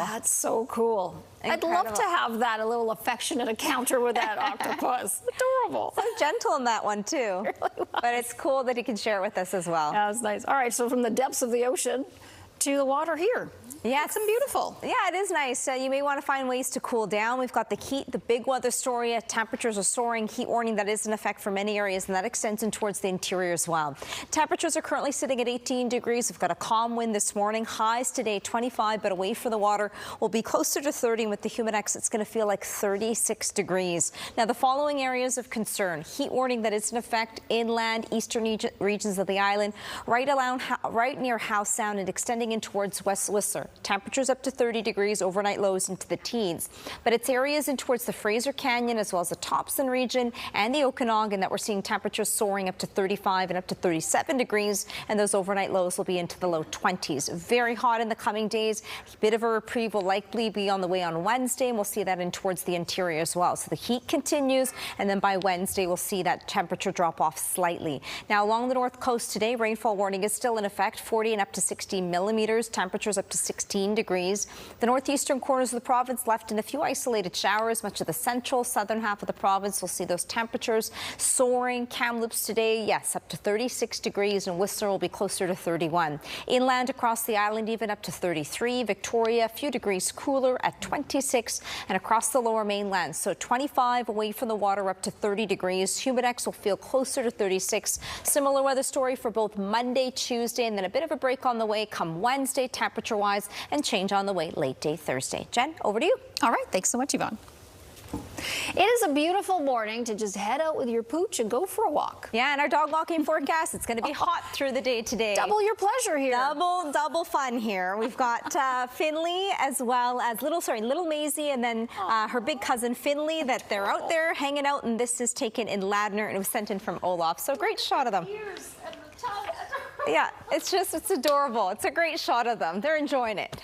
That's so cool. Incredible. I'd love to have that, a little affectionate encounter with that octopus. Adorable. So gentle in that one, too. It really was. But it's cool that he can share it with us as well. Yeah, that's nice. All right, so from the depths of the ocean to the water here. Yeah, it's beautiful. Yeah, it is nice. You may want to find ways to cool down. We've got the heat, the big weather story. Temperatures are soaring. Heat warning that is in effect for many areas, and that extends in towards the interior as well. Temperatures are currently sitting at 18 degrees. We've got a calm wind this morning. Highs today 25, but away from the water will be closer to 30. And with the humidex, it's going to feel like 36 degrees. Now, the following areas of concern: heat warning that is in effect inland, eastern regions of the island, right near Howe Sound and extending in towards West Whistler. Temperatures up to 30 degrees, overnight lows into the teens. But it's areas in towards the Fraser Canyon as well as the Thompson region and the Okanagan that we're seeing temperatures soaring up to 35 and up to 37 degrees, and those overnight lows will be into the low 20s. Very hot in the coming days. A bit of a reprieve will likely be on the way on Wednesday, and we'll see that in towards the interior as well. So the heat continues, and then by Wednesday we'll see that temperature drop off slightly. Now, along the north coast today, rainfall warning is still in effect, 40 and up to 60 millimeters. Temperatures up to 16 degrees. The northeastern corners of the province left in a few isolated showers. Much of the central, southern half of the province will see those temperatures soaring. Kamloops today, yes, up to 36 degrees, and Whistler will be closer to 31. Inland across the island, even up to 33. Victoria, a few degrees cooler at 26, and across the lower mainland, so 25 away from the water, up to 30 degrees. Humidex will feel closer to 36. Similar weather story for both Monday, Tuesday, and then a bit of a break on the way come Wednesday, temperature-wise, and change on the way late day Thursday. Jen, over to you. All right, thanks so much, Yvonne. It is a beautiful morning to just head out with your pooch and go for a walk. Yeah, and our dog walking forecast, it's going to be hot through the day today. Double your pleasure here. Double fun here. We've got Finley as well as little Maisie, and then her big cousin Finley, that they're out there hanging out, and this is taken in Ladner, and it was sent in from Olaf. So great shot of them. Yeah, it's adorable. It's a great shot of them. They're enjoying it.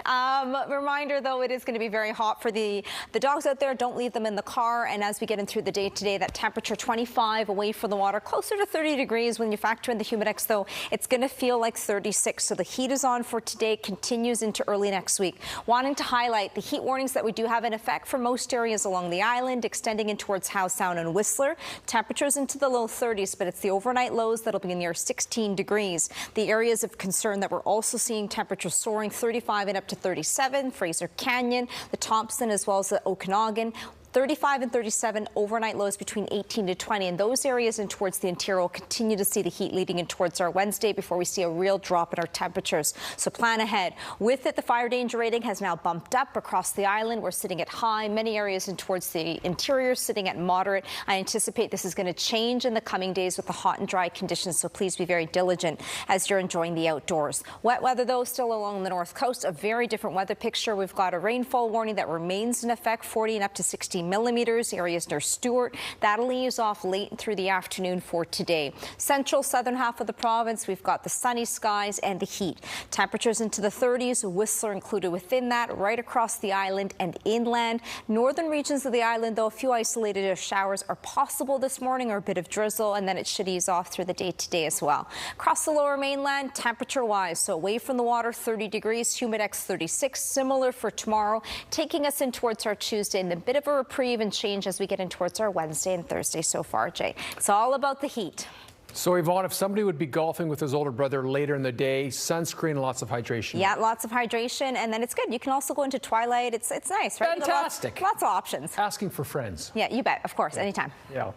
Reminder, though, it is going to be very hot for the dogs out there. Don't leave them in the car. And as we get in through the day today, that temperature 25 away from the water, closer to 30 degrees. When you factor in the humidex, though, it's going to feel like 36. So the heat is on for today, continues into early next week. Wanting to highlight the heat warnings that we do have in effect for most areas along the island, extending in towards Howe Sound and Whistler. Temperatures into the low 30s, but it's the overnight lows that'll be near 16 degrees. The areas of concern that we're also seeing temperatures soaring, 35 and up to 37, Fraser Canyon, the Thompson, as well as the Okanagan. 35 and 37, overnight lows between 18 to 20. And those areas in towards the interior will continue to see the heat leading in towards our Wednesday before we see a real drop in our temperatures. So plan ahead. With it, the fire danger rating has now bumped up across the island. We're sitting at high. Many areas in towards the interior sitting at moderate. I anticipate this is going to change in the coming days with the hot and dry conditions. So please be very diligent as you're enjoying the outdoors. Wet weather, though, still along the north coast. A very different weather picture. We've got a rainfall warning that remains in effect, 40 and up to 60 millimeters, areas near Stewart. That'll ease off late through the afternoon for today. Central, southern half of the province, we've got the sunny skies and the heat. Temperatures into the 30s, Whistler included within that, right across the island and inland. Northern regions of the island, though, a few isolated showers are possible this morning, or a bit of drizzle, and then it should ease off through the day today as well. Across the lower mainland, temperature-wise, so away from the water, 30 degrees, humidex 36, similar for tomorrow, taking us in towards our Tuesday, and a bit of a reprieve and change as we get in towards our Wednesday and Thursday so far, Jay. It's all about the heat. So, Yvonne, if somebody would be golfing with his older brother later in the day, sunscreen, lots of hydration. Yeah, lots of hydration, and then it's good. You can also go into twilight. It's nice, right? Fantastic. Lots of options. Asking for friends. Yeah, you bet. Of course, anytime. Yeah.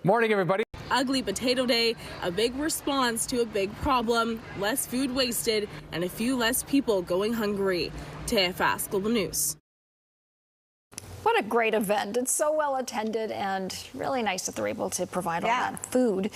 Morning, everybody. Ugly Potato Day, a big response to a big problem, less food wasted, and a few less people going hungry. TFS Global News. What a great event. It's so well attended and really nice that they're able to provide all that food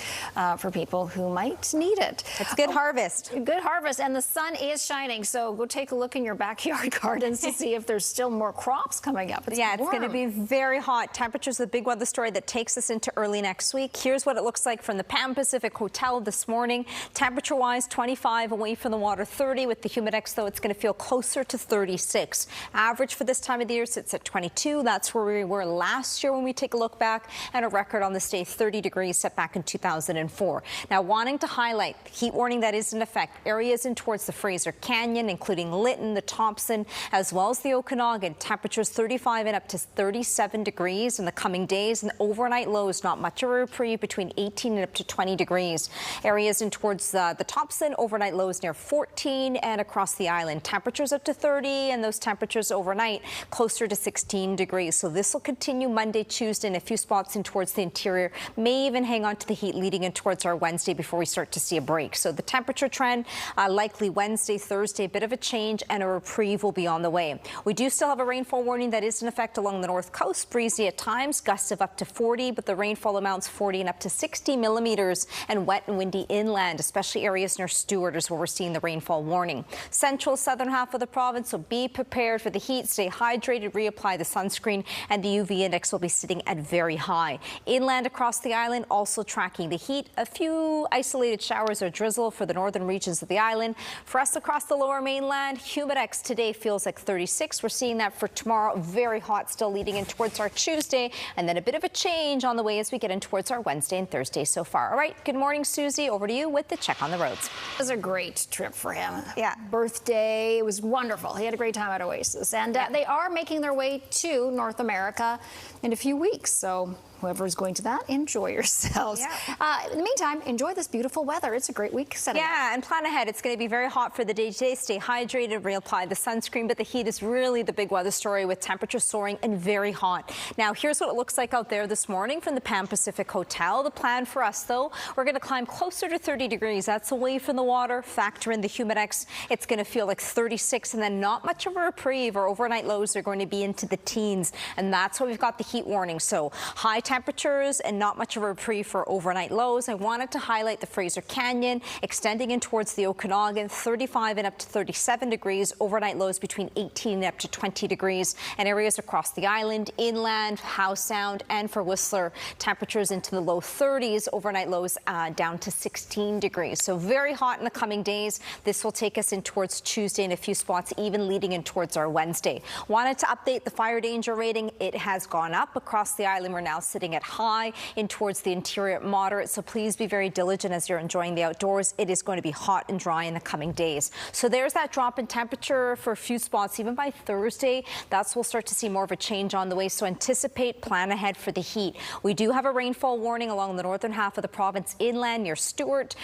for people who might need it. It's good harvest. Good harvest. And the sun is shining. So go take a look in your backyard gardens to see if there's still more crops coming up. It's It's going to be very hot. Temperatures, the big weather story that takes us into early next week. Here's what it looks like from the Pan Pacific Hotel this morning. Temperature-wise, 25 away from the water, 30. With the humidex, though, it's going to feel closer to 36. Average for this time of the year sits at 22. 32. That's where we were last year when we take a look back, and a record on this day, 30 degrees set back in 2004. Now, wanting to highlight the heat warning that is in effect, areas in towards the Fraser Canyon, including Lytton, the Thompson, as well as the Okanagan. Temperatures 35 and up to 37 degrees in the coming days, and overnight lows not much of a reprieve between 18 and up to 20 degrees. Areas in towards the Thompson, overnight lows near 14, and across the island, temperatures up to 30, and those temperatures overnight closer to 16 degrees. So this will continue Monday, Tuesday, and a few spots in towards the interior may even hang on to the heat leading in towards our Wednesday before we start to see a break. So the temperature trend likely Wednesday, Thursday, a bit of a change, and a reprieve will be on the way. We do still have a rainfall warning that is in effect along the north coast, breezy at times, gusts of up to 40, but the rainfall amounts 40 and up to 60 millimeters, and wet and windy inland, especially areas near Stewart is where we're seeing the rainfall warning. Central southern half of the province, so be prepared for the heat, stay hydrated, reapply the sunscreen, and the UV index will be sitting at very high. Inland across the island also tracking the heat. A few isolated showers or drizzle for the northern regions of the island. For us across the lower mainland, humidex today feels like 36. We're seeing that for tomorrow. Very hot still leading in towards our Tuesday, and then a bit of a change on the way as we get in towards our Wednesday and Thursday so far. All right, good morning, Susie. Over to you with the check on the roads. It was a great trip for him. Yeah. Birthday, it was wonderful. He had a great time at Oasis. And they are making their way to North America in a few weeks. So whoever's going to that, enjoy yourselves. Yeah. In the meantime, enjoy this beautiful weather. It's a great week setting up. And plan ahead. It's going to be very hot for the day today. Stay hydrated, reapply the sunscreen, but the heat is really the big weather story with temperatures soaring and very hot. Now, here's what it looks like out there this morning from the Pan Pacific Hotel. The plan for us, though, we're going to climb closer to 30 degrees. That's away from the water. Factor in the humidex. It's going to feel like 36, and then not much of a reprieve. Our overnight lows are going to be into the teens, and that's why we've got the heat warning. So high temperatures and not much of a reprieve for overnight lows. I wanted to highlight the Fraser Canyon extending in towards the Okanagan, 35 and up to 37 degrees. Overnight lows between 18 and up to 20 degrees. And areas across the island, inland, Howe Sound, and for Whistler, temperatures into the low 30s. Overnight lows down to 16 degrees. So very hot in the coming days. This will take us in towards Tuesday in a few spots, even leading in towards our Wednesday. Wanted to update the fire danger rating. It has gone up across the island. We're now sitting at high, in towards the interior moderate, so please be very diligent as you're enjoying the outdoors. It is going to be hot and dry in the coming days. So there's that drop in temperature for a few spots. Even by Thursday, we'll start to see more of a change on the way, so anticipate, plan ahead for the heat. We do have a rainfall warning along the northern half of the province inland near Stewart,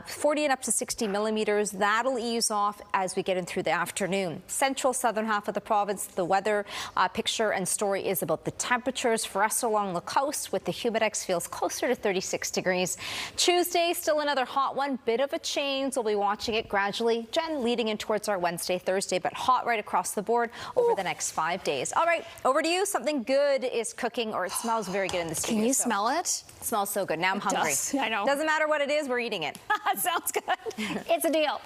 40 and up to 60 millimeters. That'll ease off as we get in through the afternoon. Central southern half of the province, the weather picture and story is about the temperatures. For us along the coast, with the humidex, feels closer to 36 degrees. Tuesday, still another hot one. Bit of a change. We'll be watching it gradually, Jen, leading in towards our Wednesday, Thursday, but hot right across the board over the next 5 days. All right, over to you. Something good is cooking, or it smells very good in the studio. Can you smell it? It smells so good. Now I'm hungry. I know. Doesn't matter what it is, we're eating it. Sounds good. It's a deal.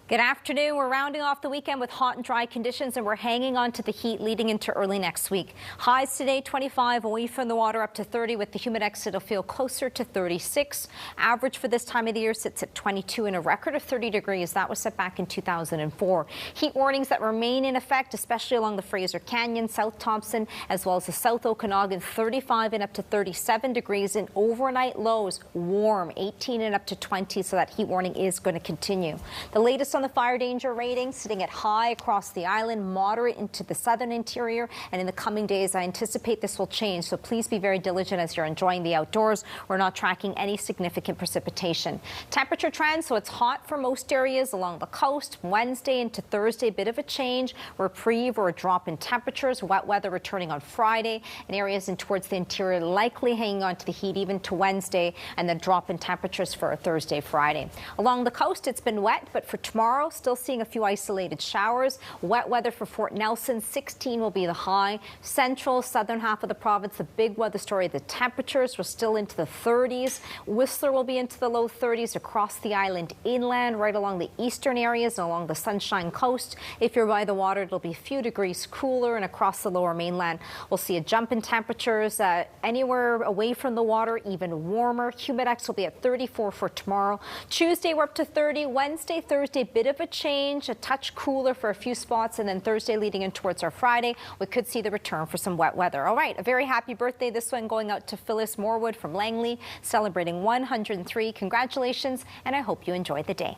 Good afternoon. We're rounding off the weekend with hot and dry conditions, and we're hanging on to the heat leading into early next week. Highs today, 25, away from the water up to 30. With the humidex, it'll feel closer to 36. Average for this time of the year sits at 22, and a record of 30 degrees. That was set back in 2004. Heat warnings that remain in effect, especially along the Fraser Canyon, South Thompson, as well as the South Okanagan, 35 and up to 37 degrees, and overnight lows warm, 18 and up to 20, so that heat warning is going to continue. The latest on the fire danger rating, sitting at high across the island, moderate into the southern interior, and in the coming days I anticipate this will change, so please be very diligent as you're enjoying the outdoors. We're not tracking any significant precipitation. Temperature trends, so it's hot for most areas along the coast. Wednesday into Thursday, bit of a change, reprieve or a drop in temperatures. Wet weather returning on Friday, and areas in towards the interior likely hanging on to the heat even to Wednesday, and then drop in temperatures for a Thursday, Friday. Along the coast, it's been wet, but for tomorrow, still seeing a few isolated showers. Wet weather for Fort Nelson, 16 will be the high. Central, southern half of the province, the big weather story. The temperatures were still into the 30s. Whistler will be into the low 30s across the island inland, right along the eastern areas and along the Sunshine Coast. If you're by the water, it'll be a few degrees cooler, and across the lower mainland, we'll see a jump in temperatures. Anywhere away from the water, even warmer. Humidex will be at 34 for tomorrow. Tuesday, we're up to 30. Wednesday, Thursday, bit of a change, a touch cooler for a few spots, and then Thursday leading in towards our Friday, we could see the return for some wet weather. All right, a very happy birthday, this one going out to Phyllis Morwood from Langley, celebrating 103. Congratulations, and I hope you enjoy the day.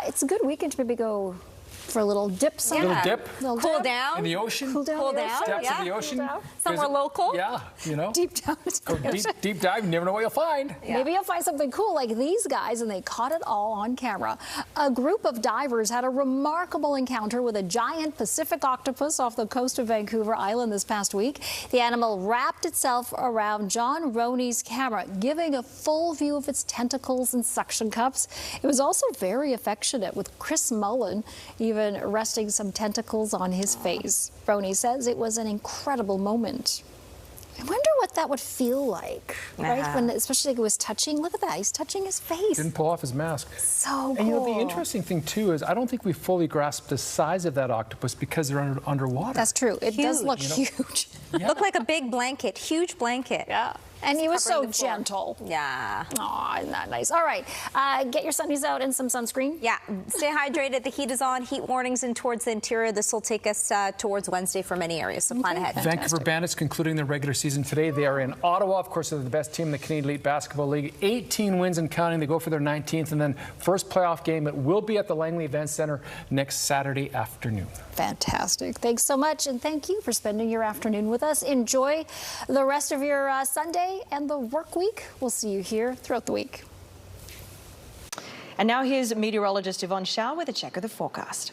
It's a good weekend to maybe go for a little dip somewhere. Little dip? Cool down. In the ocean? Cool down. Cool the down. ocean. Depths Yeah. of the ocean? Somewhere local. Yeah, you know. Deep down. Go deep dive, you never know what you'll find. Maybe you'll find something cool like these guys, and they caught it all on camera. A group of divers had a remarkable encounter with a giant Pacific octopus off the coast of Vancouver Island this past week. The animal wrapped itself around John Roney's camera, giving a full view of its tentacles and suction cups. It was also very affectionate, with Chris Mullen even resting some tentacles on his face. Roney says it was an incredible moment. I wonder what that would feel like, right? When, especially like it was touching. Look at that, he's touching his face. Didn't pull off his mask. So cool. And you know, the interesting thing too is I don't think we fully grasp the size of that octopus because they're underwater. That's true. It does look Huge. huge. Looked like a big blanket, huge blanket. Yeah. And he was so covering the floor. gentle. Yeah. Aw, isn't that nice? All right, get your sunnies out and some sunscreen. Yeah, stay hydrated. The heat is on. Heat warnings in towards the interior. This will take us towards Wednesday for many areas, so plan ahead. Vancouver Bandits concluding their regular season today. They are in Ottawa. Of course, they're the best team in the Canadian Elite Basketball League. 18 wins and counting. They go for their 19th, and then first playoff game. It will be at the Langley Event Center next Saturday afternoon. Fantastic. Thanks so much, and thank you for spending your afternoon with us. Enjoy the rest of your Sunday and the work week. We'll see you here throughout the week. And now here's meteorologist Yvonne Schalle with a check of the forecast.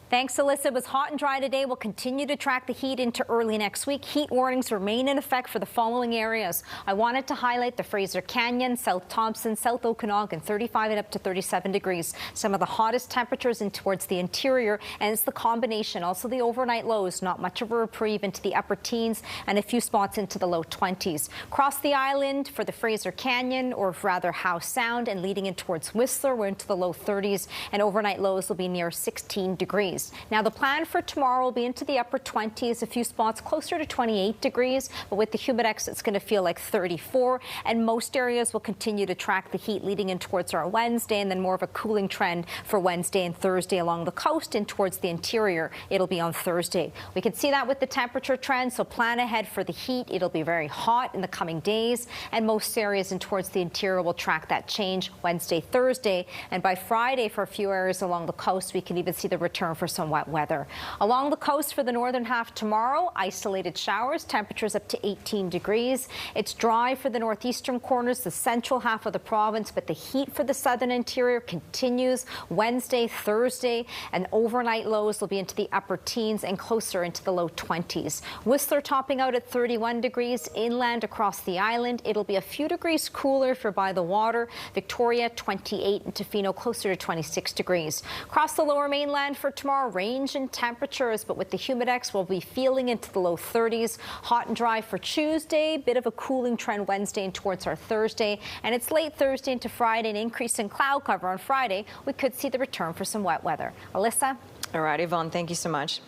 Thanks, Alissa. It was hot and dry today. We'll continue to track the heat into early next week. Heat warnings remain in effect for the following areas. I wanted to highlight the Fraser Canyon, South Thompson, South Okanagan, 35 and up to 37 degrees. Some of the hottest temperatures in towards the interior, and it's the combination. Also the overnight lows, not much of a reprieve into the upper teens and a few spots into the low 20s. Across the island for the Fraser Canyon, or rather Howe Sound, and leading in towards Whistler, we're into the low 30s, and overnight lows will be near 16 degrees. Now, the plan for tomorrow will be into the upper 20s, a few spots closer to 28 degrees, but with the humidex, it's going to feel like 34, and most areas will continue to track the heat leading in towards our Wednesday, and then more of a cooling trend for Wednesday and Thursday along the coast and towards the interior. It'll be on Thursday. We can see that with the temperature trend, so plan ahead for the heat. It'll be very hot in the coming days, and most areas in towards the interior will track that change Wednesday, Thursday, and by Friday for a few areas along the coast, we can even see the return for some wet weather. Along the coast for the northern half tomorrow, isolated showers, temperatures up to 18 degrees. It's dry for the northeastern corners, the central half of the province, but the heat for the southern interior continues Wednesday, Thursday, and overnight lows will be into the upper teens and closer into the low 20s. Whistler topping out at 31 degrees. Inland across the island, it'll be a few degrees cooler if you're by the water. Victoria, 28, and Tofino closer to 26 degrees. Across the lower mainland for tomorrow, range in temperatures, but with the humidex, we'll be feeling into the low 30s. Hot and dry for Tuesday, bit of a cooling trend Wednesday and towards our Thursday, and it's late Thursday into Friday, an increase in cloud cover on Friday. We could see the return for some wet weather. Alissa? All right, Yvonne, thank you so much.